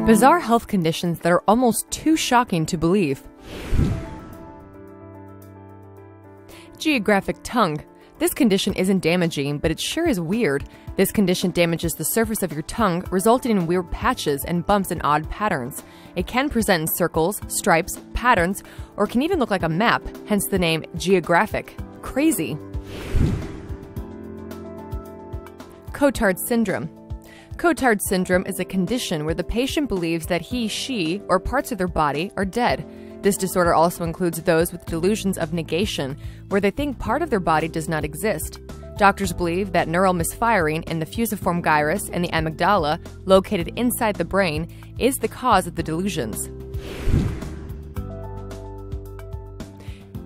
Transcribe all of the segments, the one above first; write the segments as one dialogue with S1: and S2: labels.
S1: Bizarre health conditions that are almost too shocking to believe. Geographic tongue. This condition isn't damaging, but it sure is weird. This condition damages the surface of your tongue, resulting in weird patches and bumps in odd patterns. It can present in circles, stripes, patterns, or can even look like a map, hence the name geographic. Crazy. Cotard syndrome. Cotard syndrome is a condition where the patient believes that he, she, or parts of their body are dead. This disorder also includes those with delusions of negation, where they think part of their body does not exist. Doctors believe that neural misfiring in the fusiform gyrus and the amygdala, located inside the brain, is the cause of the delusions.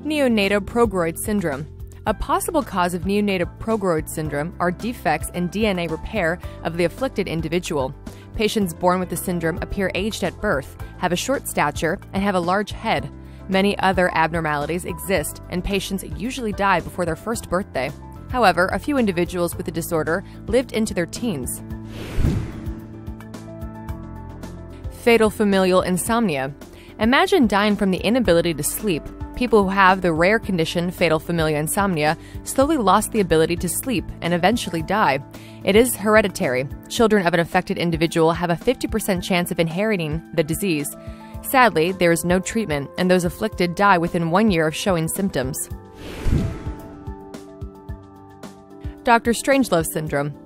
S1: Neonatal Prograde syndrome. A possible cause of neonatal Prograde syndrome are defects in DNA repair of the afflicted individual. Patients born with the syndrome appear aged at birth, have a short stature, and have a large head. Many other abnormalities exist, and patients usually die before their first birthday. However, a few individuals with the disorder lived into their teens. Fatal familial insomnia. Imagine dying from the inability to sleep. People who have the rare condition fatal familial insomnia slowly lost the ability to sleep and eventually die. It is hereditary. Children of an affected individual have a 50% chance of inheriting the disease. Sadly, there is no treatment, and those afflicted die within 1 year of showing symptoms. Dr. Strangelove Syndrome.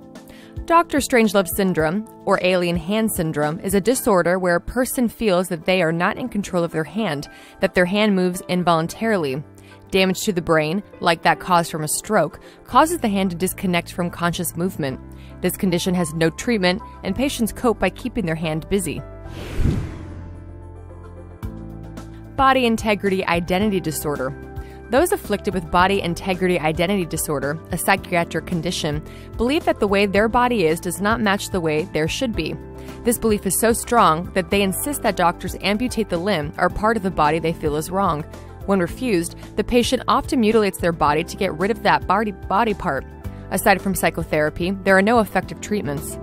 S1: Dr. Strangelove Syndrome, or alien hand syndrome, is a disorder where a person feels that they are not in control of their hand, that their hand moves involuntarily. Damage to the brain, like that caused from a stroke, causes the hand to disconnect from conscious movement. This condition has no treatment, and patients cope by keeping their hand busy. Body integrity identity disorder. Those afflicted with body integrity identity disorder, a psychiatric condition, believe that the way their body is does not match the way there should be. This belief is so strong that they insist that doctors amputate the limb or part of the body they feel is wrong. When refused, the patient often mutilates their body to get rid of that body part. Aside from psychotherapy, there are no effective treatments.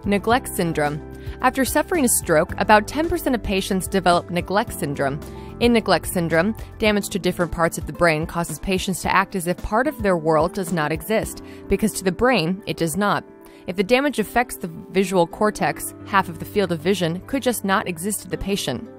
S1: Neglect syndrome. After suffering a stroke, about 10% of patients develop neglect syndrome. In neglect syndrome, damage to different parts of the brain causes patients to act as if part of their world does not exist, because to the brain, it does not. If the damage affects the visual cortex, half of the field of vision could just not exist to the patient.